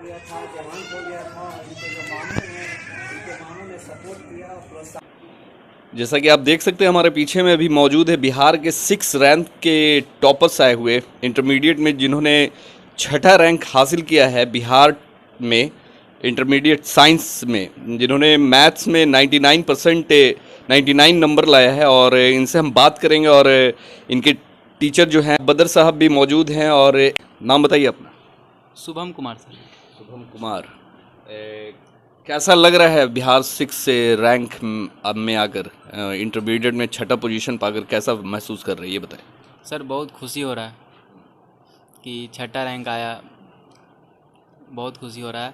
गया था, देहांत हो गया था, इनके जो मामू हैं इनके मामू ने सपोर्ट किया और प्रोत्साहन। जैसा कि आप देख सकते हैं हमारे पीछे में अभी मौजूद है बिहार के 6 रैंक के टॉपर्स आए हुए इंटरमीडिएट में, जिन्होंने छठा रैंक हासिल किया है बिहार में इंटरमीडिएट साइंस में, जिन्होंने मैथ्स में 99 नंबर लाया है। और इनसे हम बात करेंगे और इनके टीचर जो हैं बदर साहब भी मौजूद हैं। और नाम बताइए अपना। शुभम कुमार सर। शुभम कुमार, कैसा लग रहा है बिहार 6 से रैंक में आकर इंटरमीडिएट में छठा पोजीशन पाकर कैसा महसूस कर रहे हैं ये बताएं। सर बहुत खुशी हो रहा है कि छठा रैंक आया, बहुत खुशी हो रहा है।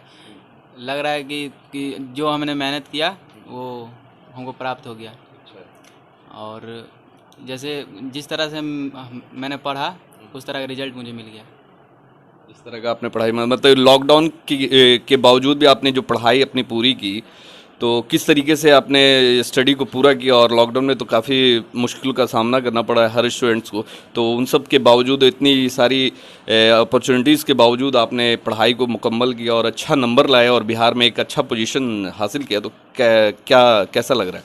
लग रहा है कि जो हमने मेहनत किया वो हमको प्राप्त हो गया। और जैसे जिस तरह से मैंने पढ़ा उस तरह का रिजल्ट मुझे मिल गया। इस तरह का आपने पढ़ाई में मतलब लॉकडाउन के बावजूद भी आपने जो पढ़ाई अपनी पूरी की, तो किस तरीके से आपने स्टडी को पूरा किया। और लॉकडाउन में तो काफ़ी मुश्किल का सामना करना पड़ा है हर स्टूडेंट्स को, तो उन सब के बावजूद इतनी सारी अपॉर्चुनिटीज़ के बावजूद आपने पढ़ाई को मुकम्मल किया और अच्छा नंबर लाया और बिहार में एक अच्छा पोजीशन हासिल किया, तो कैसा लग रहा है?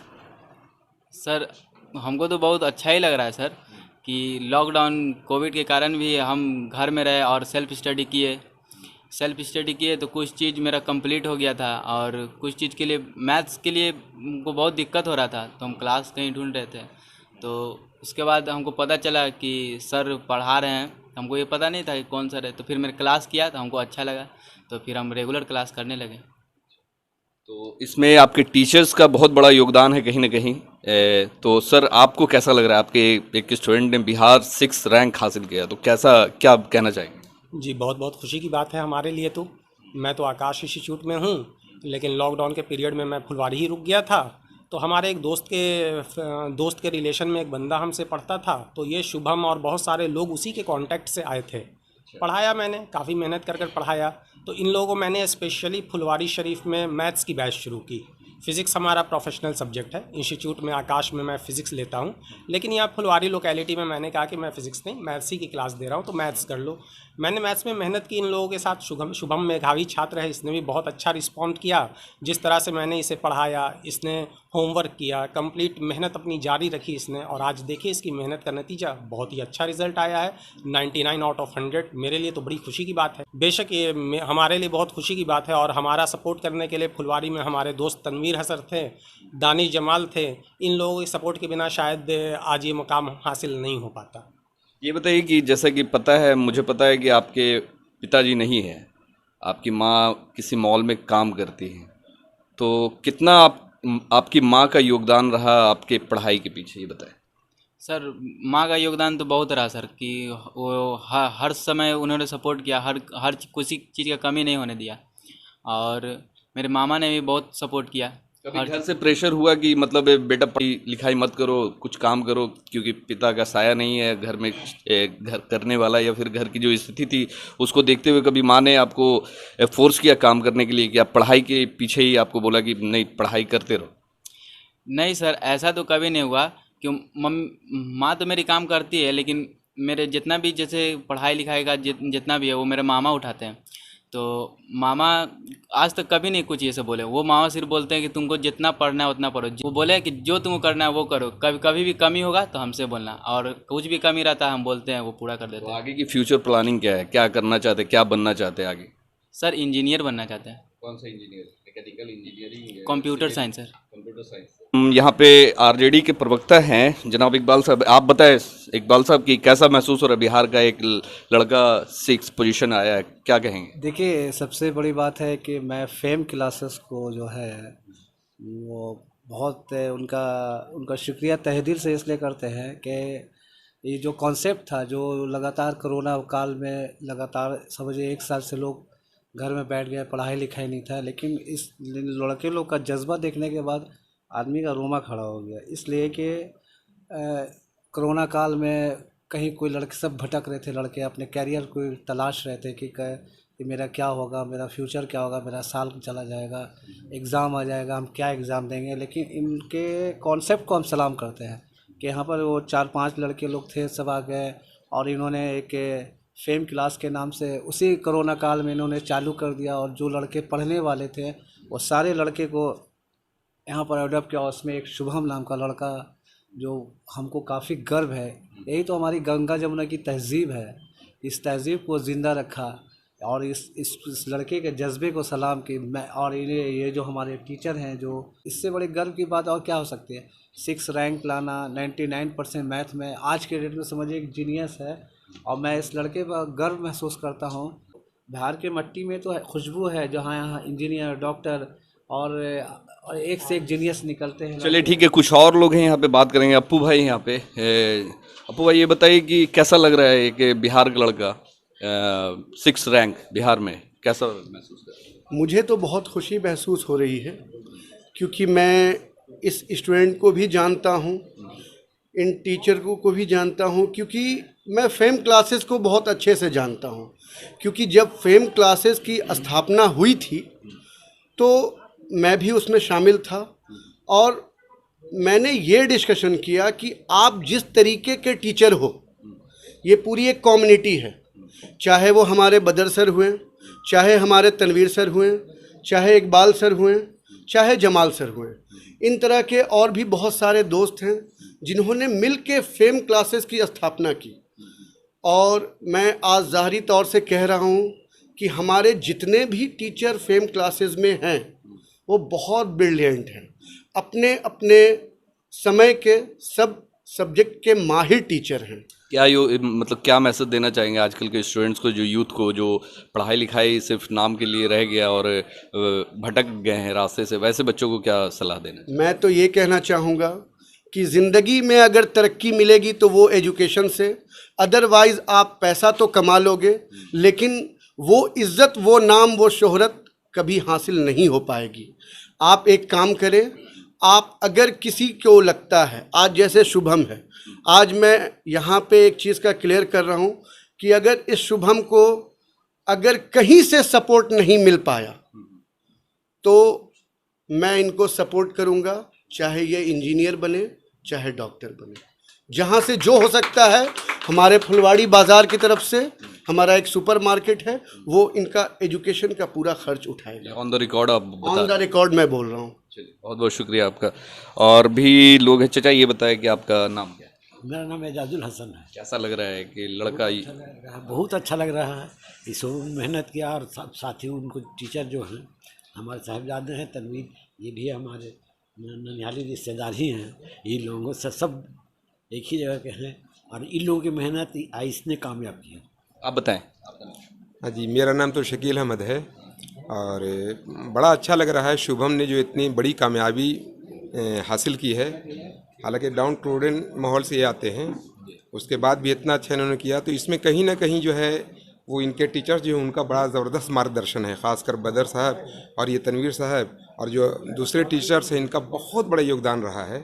सर हमको तो बहुत अच्छा ही लग रहा है सर कि लॉकडाउन कोविड के कारण भी हम घर में रहे और सेल्फ स्टडी किए तो कुछ चीज़ मेरा कंप्लीट हो गया था। और कुछ चीज़ के लिए मैथ्स के लिए हमको बहुत दिक्कत हो रहा था, तो हम क्लास कहीं ढूंढ रहे थे। तो उसके बाद हमको पता चला कि सर पढ़ा रहे हैं, हमको ये पता नहीं था कि कौन सर है। तो फिर मैंने क्लास किया तो हमको अच्छा लगा, तो फिर हम रेगुलर क्लास करने लगे। तो इसमें आपके टीचर्स का बहुत बड़ा योगदान है कहीं ना कहीं। तो सर आपको कैसा लग रहा है, आपके एक स्टूडेंट ने बिहार 6 रैंक हासिल किया, तो कैसा क्या कहना चाहेंगे? जी बहुत बहुत खुशी की बात है हमारे लिए। तो मैं तो आकाश इंस्टीट्यूट में हूँ, लेकिन लॉकडाउन के पीरियड में मैं फुलवारी ही रुक गया था। तो हमारे एक दोस्त के रिलेशन में एक बंदा हमसे पढ़ता था, तो ये शुभम और बहुत सारे लोग उसी के कांटेक्ट से आए थे। पढ़ाया मैंने, काफ़ी मेहनत कर पढ़ाया। तो इन लोगों को मैंने स्पेशली फुलवारी शरीफ में मैथ्स की बैच शुरू की। फ़िज़िक्स हमारा प्रोफेशनल सब्जेक्ट है इंस्टीट्यूट में, आकाश में मैं फ़िज़िक्स लेता हूँ, लेकिन यहाँ फुलवारी लोकेलिटी में मैंने कहा कि मैं फ़िज़िक्स नहीं, मैथ्स ही की क्लास दे रहा हूँ, तो मैथ्स कर लो। मैंने मैथ्स में मेहनत की इन लोगों के साथ। शुभम मेधावी छात्र है, इसने भी बहुत अच्छा रिस्पॉन्ड किया। जिस तरह से मैंने इसे पढ़ाया, इसने होमवर्क किया, कंप्लीट मेहनत अपनी जारी रखी इसने, और आज देखिए इसकी मेहनत का नतीजा बहुत ही अच्छा रिजल्ट आया है, 99 आउट ऑफ 100। मेरे लिए तो बड़ी खुशी की बात है। बेशक ये हमारे लिए बहुत खुशी की बात है। और हमारा सपोर्ट करने के लिए फुलवारी में हमारे दोस्त तनवीर हसर थे, दानिश जमाल थे। इन लोगों के सपोर्ट के बिना शायद आज ये मुकाम हासिल नहीं हो पाता। ये बताइए कि जैसा कि पता है, मुझे पता है कि आपके पिताजी नहीं हैं, आपकी माँ किसी मॉल में काम करती हैं, तो कितना आपकी माँ का योगदान रहा आपके पढ़ाई के पीछे, ये बताएं। सर माँ का योगदान तो बहुत रहा सर कि वो हर समय उन्होंने सपोर्ट किया, हर किसी चीज़ का कमी नहीं होने दिया। और मेरे मामा ने भी बहुत सपोर्ट किया। कभी घर से प्रेशर हुआ कि मतलब बेटा पढ़ाई लिखाई मत करो, कुछ काम करो, क्योंकि पिता का साया नहीं है घर में घर करने वाला, या फिर घर की जो स्थिति थी उसको देखते हुए कभी माँ ने आपको फोर्स किया काम करने के लिए, कि आप पढ़ाई के पीछे ही आपको बोला कि नहीं पढ़ाई करते रहो? नहीं सर, ऐसा तो कभी नहीं हुआ कि माँ तो मेरी काम करती है, लेकिन मेरे जितना भी जैसे पढ़ाई लिखाई का जितना भी है वो मेरे मामा उठाते हैं। तो मामा आज तक कभी नहीं कुछ ये सब बोले। वो मामा सिर्फ बोलते हैं कि तुमको जितना पढ़ना है उतना पढ़ो। वो बोले कि जो तुमको करना है वो करो, कभी कभी भी कमी होगा तो हमसे बोलना, और कुछ भी कमी रहता है हम बोलते हैं, वो पूरा कर देते तो हैं। आगे की फ्यूचर प्लानिंग क्या है, क्या करना चाहते हैं, क्या बनना चाहते हैं आगे? सर इंजीनियर बनना चाहते हैं। कौन सा engineer? Mechanical engineering? Computer science sir. Computer science. हम यहाँ पे आरजेडी के प्रवक्ता हैं जनाब इकबाल साहब। आप बताएं इकबाल साहब कि कैसा महसूस हो रहा है, बिहार का एक लड़का 6 पोजीशन आया है, क्या कहेंगे? देखिए, सबसे बड़ी बात है कि मैं फेम क्लासेस को जो है वो बहुत उनका उनका शुक्रिया तहे दिल से इसलिए करते हैं कि ये जो कॉन्सेप्ट था, जो लगातार कोरोना काल में लगातार समझिए 1 साल से लोग घर में बैठ गए, पढ़ाई लिखाई नहीं था, लेकिन इस लड़के लोग का जज्बा देखने के बाद आदमी का रोमा खड़ा हो गया। इसलिए कि कोरोना काल में कहीं कोई लड़के सब भटक रहे थे, लड़के अपने कैरियर को तलाश रहे थे कि मेरा क्या होगा, मेरा फ्यूचर क्या होगा, मेरा साल चला जाएगा, एग्ज़ाम आ जाएगा, हम क्या एग्ज़ाम देंगे। लेकिन इनके कॉन्सेप्ट को हम सलाम करते हैं कि यहाँ पर वो 4-5 लड़के लोग थे, सब आ गए और इन्होंने एक फेम क्लास के नाम से उसी कोरोना काल में इन्होंने चालू कर दिया, और जो लड़के पढ़ने वाले थे वो सारे लड़के को यहाँ पर अडॉप्ट किया। उसमें एक शुभम नाम का लड़का, जो हमको काफ़ी गर्व है, यही तो हमारी गंगा जमुना की तहज़ीब है, इस तहज़ीब को ज़िंदा रखा। और इस लड़के के जज्बे को सलाम की मैं, और ये जो हमारे टीचर हैं, जो इससे बड़े गर्व की बात और क्या हो सकती है। 6 रैंक लाना, 99% मैथ में, आज के डेट में समझिए एक जीनियस है। और मैं इस लड़के पर गर्व महसूस करता हूँ। बिहार के मट्टी में तो खुशबू है, जहाँ यहाँ इंजीनियर, डॉक्टर और एक से एक जीनियस निकलते हैं। चलिए ठीक है, कुछ और लोग हैं यहाँ पे, बात करेंगे। अप्पू भाई यहाँ पे। अप्पू भाई ये बताइए कि कैसा लग रहा है कि बिहार का लड़का 6 रैंक बिहार में, कैसा महसूस कर रहे हैं? मुझे तो बहुत खुशी महसूस हो रही है, क्योंकि मैं इस स्टूडेंट को भी जानता हूँ, इन टीचर को भी जानता हूँ, क्योंकि मैं फेम क्लासेस को बहुत अच्छे से जानता हूँ। क्योंकि जब फेम क्लासेस की स्थापना हुई थी तो मैं भी उसमें शामिल था, और मैंने ये डिस्कशन किया कि आप जिस तरीके के टीचर हो, ये पूरी एक कम्युनिटी है, चाहे वो हमारे बदर सर हुए, चाहे हमारे तनवीर सर हुए, चाहे इकबाल सर हुए, चाहे जमाल सर हुए, इन तरह के और भी बहुत सारे दोस्त हैं जिन्होंने मिल के फेम क्लासेस की स्थापना की। और मैं आज ज़ाहरी तौर से कह रहा हूँ कि हमारे जितने भी टीचर फेम क्लासेस में हैं वो बहुत ब्रिलियंट हैं, अपने अपने समय के सब सब्जेक्ट के माहिर टीचर हैं। क्या मतलब क्या मैसेज देना चाहेंगे आजकल के स्टूडेंट्स को, जो यूथ को, जो पढ़ाई लिखाई सिर्फ नाम के लिए रह गया और भटक गए हैं रास्ते से, वैसे बच्चों को क्या सलाह देना? मैं तो ये कहना चाहूँगा कि ज़िंदगी में अगर तरक्की मिलेगी तो वो एजुकेशन से, अदरवाइज़ आप पैसा तो कमा लोगे, लेकिन वो इज़्ज़त, वो नाम, वो शोहरत कभी हासिल नहीं हो पाएगी। आप एक काम करें, आप अगर किसी को लगता है, आज जैसे शुभम है, आज मैं यहाँ पे एक चीज़ का क्लियर कर रहा हूँ कि अगर इस शुभम को अगर कहीं से सपोर्ट नहीं मिल पाया तो मैं इनको सपोर्ट करूँगा, चाहे ये इंजीनियर बने, चाहे डॉक्टर बने, जहाँ से जो हो सकता है। हमारे फुलवाड़ी बाज़ार की तरफ से हमारा एक सुपर मार्केट है, वो इनका एजुकेशन का पूरा खर्च उठाएगा। ऑन द रिकॉर्ड आप बता? ऑन द रिकॉर्ड मैं बोल रहा हूँ। चलिए, बहुत बहुत शुक्रिया आपका। और भी लोग हैं। चाचा ये बताएं कि आपका नाम क्या है? मेरा नाम एजाजुल हसन है। कैसा लग रहा है कि लड़का बहुत अच्छा लग रहा है। इसको मेहनत किया, और साथ ही उनको टीचर जो हैं हमारे साहिबजादे हैं, तनवीर, ये भी हमारे ननिहाली रिश्तेदार ही हैं। इन लोगों से सब एक ही जगह के हैं, और इन लोगों की मेहनत इसने कामयाब किया। आप बताएं। हाँ जी, मेरा नाम तो शकील अहमद है, और बड़ा अच्छा लग रहा है शुभम ने जो इतनी बड़ी कामयाबी हासिल की है। हालांकि डाउन ट्रोडन माहौल से ये आते हैं, उसके बाद भी इतना अच्छा इन्होंने किया, तो इसमें कहीं ना कहीं जो है वो इनके टीचर्स जो हैं उनका बड़ा ज़बरदस्त मार्गदर्शन है, ख़ासकर बदर साहब और ये तनवीर साहब और जो दूसरे टीचर्स हैं, इनका बहुत बड़ा योगदान रहा है।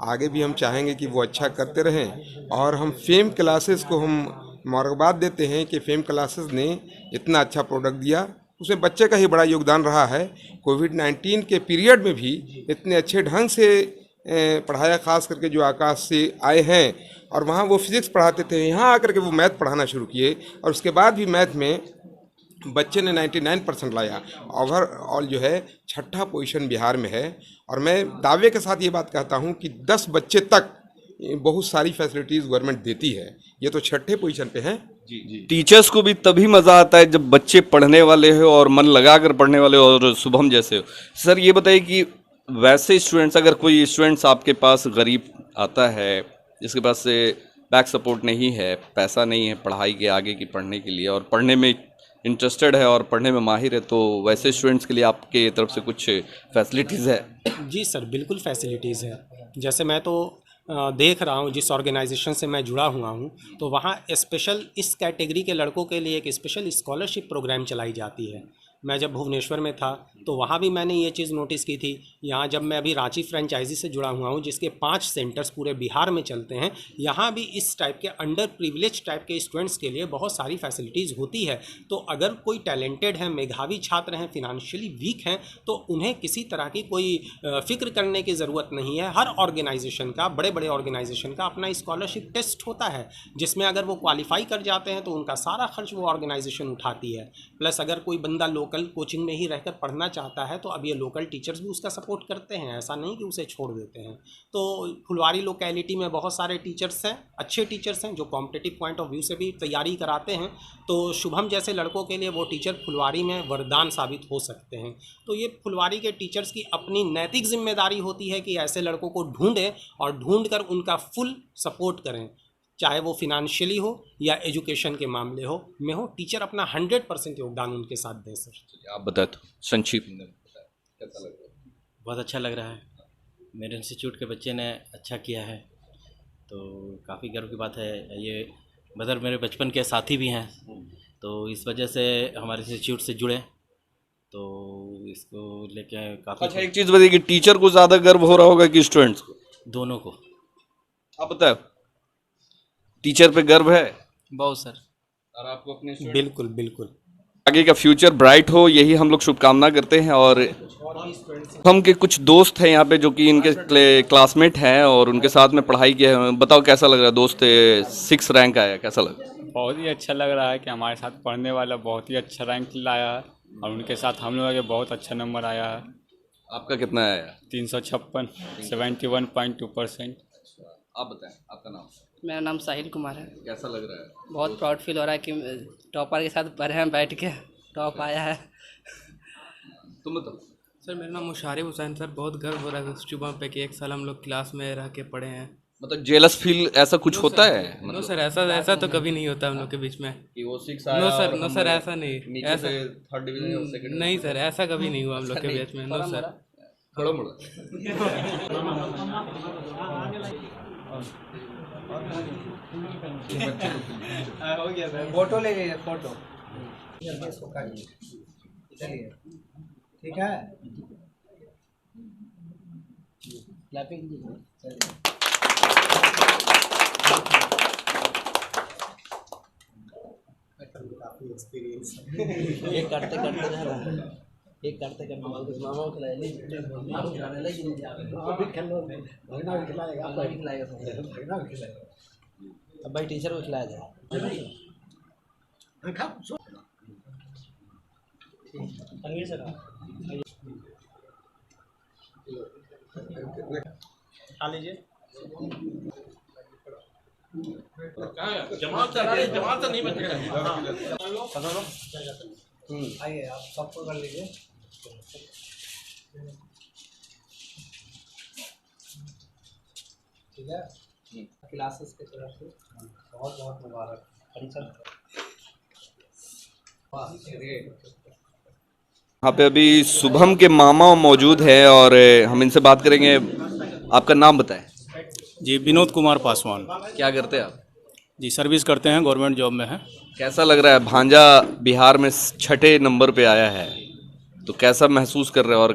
आगे भी हम चाहेंगे कि वो अच्छा करते रहें, और हम फेम क्लासेस को हम मुबारकबाद देते हैं कि फेम क्लासेस ने इतना अच्छा प्रोडक्ट दिया, उसमें बच्चे का ही बड़ा योगदान रहा है। कोविड-19 के पीरियड में भी इतने अच्छे ढंग से पढ़ाया, ख़ास करके जो आकाश से आए हैं, और वहाँ वो फिज़िक्स पढ़ाते थे, यहाँ आकर के वो मैथ पढ़ाना शुरू किए, और उसके बाद भी मैथ में बच्चे ने 99% लाया। ओवरऑल जो है 6ठा पोजीशन बिहार में है, और मैं दावे के साथ ये बात कहता हूँ कि 10 बच्चे तक बहुत सारी फैसिलिटीज़ गवर्नमेंट देती है। ये तो 6ठे पोजीशन पे हैं। जी। टीचर्स को भी तभी मज़ा आता है जब बच्चे पढ़ने वाले हो और मन लगा कर पढ़ने वाले हो, और शुभम जैसे हो। सर ये बताइए कि वैसे स्टूडेंट्स, अगर कोई स्टूडेंट्स आपके पास गरीब आता है, जिसके पास से बैक सपोर्ट नहीं है, पैसा नहीं है पढ़ाई के आगे की पढ़ने के लिए, और पढ़ने में इंटरेस्टेड है और पढ़ने में माहिर है, तो वैसे स्टूडेंट्स के लिए आपके तरफ से कुछ फैसिलिटीज़ है? जी सर, बिल्कुल फैसिलिटीज़ है। जैसे मैं तो देख रहा हूँ, जिस ऑर्गेनाइजेशन से मैं जुड़ा हुआ हूँ, तो वहाँ स्पेशल इस कैटेगरी के लड़कों के लिए एक स्पेशल स्कॉलरशिप प्रोग्राम चलाई जाती है, मैं जब भुवनेश्वर में था तो वहाँ भी मैंने ये चीज़ नोटिस की थी। यहाँ जब मैं अभी रांची फ्रेंचाइजी से जुड़ा हुआ हूँ, जिसके 5 सेंटर्स पूरे बिहार में चलते हैं, यहाँ भी इस टाइप के अंडर प्रिविलेज टाइप के स्टूडेंट्स के लिए बहुत सारी फैसिलिटीज़ होती है। तो अगर कोई टैलेंटेड है, मेधावी छात्र हैं, फिनेंशियली वीक हैं, तो उन्हें किसी तरह की कोई फ़िक्र करने की ज़रूरत नहीं है। हर ऑर्गेनाइजेशन का, बड़े बड़े ऑर्गेनाइजेशन का अपना स्कॉलरशिप टेस्ट होता है, जिसमें अगर वो क्वालिफाई कर जाते हैं तो उनका सारा खर्च वो ऑर्गेनाइजेशन उठाती है। प्लस अगर कोई बंदा लोकल कोचिंग में ही रहकर पढ़ना चाहता है तो अब ये लोकल टीचर्स भी उसका सपोर्ट करते हैं, ऐसा नहीं कि उसे छोड़ देते हैं। तो फुलवारी लोकेलिटी में बहुत सारे टीचर्स हैं, अच्छे टीचर्स हैं, जो कॉम्पिटिटिव पॉइंट ऑफ व्यू से भी तैयारी कराते हैं। तो शुभम जैसे लड़कों के लिए वो टीचर फुलवारी में वरदान साबित हो सकते हैं। तो ये फुलवारी के टीचर्स की अपनी नैतिक जिम्मेदारी होती है कि ऐसे लड़कों को ढूंढें और ढूंढकर उनका फुल सपोर्ट करें, चाहे वो फिनेंशियली हो या एजुकेशन के मामले हो में हो। टीचर अपना 100% योगदान उनके साथ दें सर। आप बताए तो संक्षिप्त में बताएं, कैसा लग रहा है? बहुत अच्छा लग रहा है। मेरे इंस्टीट्यूट के बच्चे ने अच्छा किया है, तो काफ़ी गर्व की बात है। ये बदर मेरे बचपन के साथी भी हैं, तो इस वजह से हमारे इंस्टीट्यूट से जुड़े, तो इसको लेके काफ़ी। अच्छा, एक चीज़ बताइए कि टीचर को ज़्यादा गर्व हो रहा होगा कि स्टूडेंट्स को? दोनों को। आप बताए, टीचर पे गर्व है? बहुत सर। और आपको अपने बिल्कुल बिल्कुल। आगे का फ्यूचर ब्राइट हो, यही हम लोग शुभकामना करते हैं। और हम के कुछ दोस्त हैं यहाँ पे जो कि इनके क्लासमेट हैं और उनके साथ में पढ़ाई किया है। बताओ कैसा लग रहा है? दोस्त 6 रैंक आया, कैसा लगा? बहुत ही अच्छा लग रहा है कि हमारे साथ पढ़ने वाला बहुत ही अच्छा रैंक लाया है और उनके साथ हम लोगों के बहुत अच्छा नंबर आया है। आपका कितना आया? 356, 71.2%। आप बताएं, आपका नाम? मेरा नाम साहिल कुमार है। कैसा लग रहा है? बहुत प्राउड फील हो रहा है कि टॉपर के साथ पढ़े हैं, बैठ के टॉप आया है। तुम बताओ। सर मेरा नाम मुशारिफ हुसैन। सर बहुत गर्व हो रहा है शुभम पे कि 1 साल हम लोग क्लास में रह के पढ़े हैं। मतलब जेलस फील ऐसा कुछ होता है? नो सर, ऐसा तो कभी नहीं होता हम लोग के बीच में कि वो 6 नो सर ऐसा नहीं, ऐसा थर्ड डिवीजन और सेकंड नहीं सर, ऐसा कभी नहीं हुआ हम लोग के बीच में। No sir. थोड़ा मोड़ा फोटो ले लीजिए, फोटो चलिए, ठीक है। एक करते करते रह रहा है, एक करते करते मामा को खिलाएगा। अब भाई टीचर को खिलाया जाए। खा लीजिए। आइए, आप सबको कर लीजिए। ठीक है, क्लासेस की तरफ से बहुत बहुत मुबारक। यहाँ पे अभी शुभम के मामा मौजूद है और हम इनसे बात करेंगे। आपका नाम बताएं। जी विनोद कुमार पासवान। क्या करते हैं आप? जी सर्विस करते हैं, गवर्नमेंट जॉब में है। कैसा लग रहा है? भांजा बिहार में 6ठे नंबर पे आया है, तो कैसा महसूस कर रहे हैं और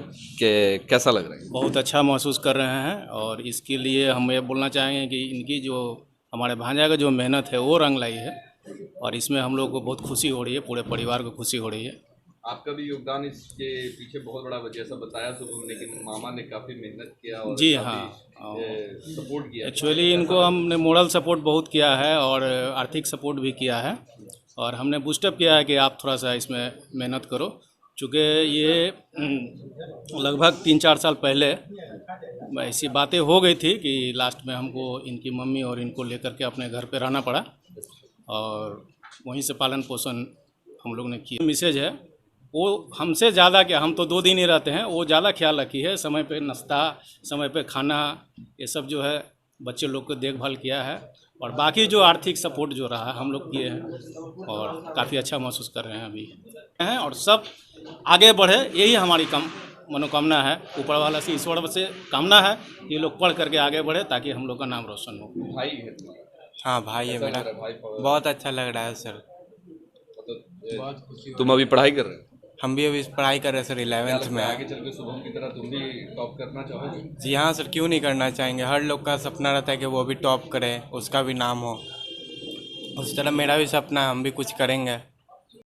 कैसा लग रहा है? बहुत अच्छा महसूस कर रहे हैं और इसके लिए हम ये बोलना चाहेंगे कि इनकी जो हमारे भांजा का जो मेहनत है वो रंग लाई है और इसमें हम लोग को बहुत खुशी हो रही है, पूरे परिवार को खुशी हो रही है। आपका भी योगदान इसके पीछे बहुत बड़ा, जैसा बताया शुभम ने कि मामा ने काफ़ी मेहनत किया और जी हाँ, सपोर्ट किया। एक्चुअली इनको हमने मोरल सपोर्ट बहुत किया है और आर्थिक सपोर्ट भी किया है और हमने बूस्टअप किया है कि आप थोड़ा सा इसमें मेहनत करो। चूँकि ये लगभग 3-4 साल पहले ऐसी बातें हो गई थी कि लास्ट में हमको इनकी मम्मी और इनको लेकर के अपने घर पे रहना पड़ा और वहीं से पालन पोषण हम लोग ने किया। मिसेज है वो हमसे ज़्यादा, क्या हम तो 2 दिन ही रहते हैं, वो ज़्यादा ख्याल रखी है। समय पे नाश्ता, समय पे खाना, ये सब जो है बच्चे लोग को देखभाल किया है और बाकी जो आर्थिक सपोर्ट जो रहा हम लोग किए हैं और काफ़ी अच्छा महसूस कर रहे हैं अभी हैं और सब आगे बढ़े, यही हमारी मनोकामना है। ऊपर वाला से, ईश्वर से कामना है ये लोग पढ़ करके आगे बढ़े ताकि हम लोग का नाम रोशन हो। भाई है? हाँ भाई है मेरा। बहुत अच्छा लग रहा है सर। तुम अभी पढ़ाई कर रहे हो? हम भी अभी पढ़ाई कर रहे हैं सर, 11th में आगे चल के शुभम की तरह तुम भी टॉप करना चाहोगे? जी हाँ सर, क्यों नहीं करना चाहेंगे। हर लोग का सपना रहता है कि वो भी टॉप करे, उसका भी नाम हो। उस तरह मेरा भी सपना है, हम भी कुछ करेंगे।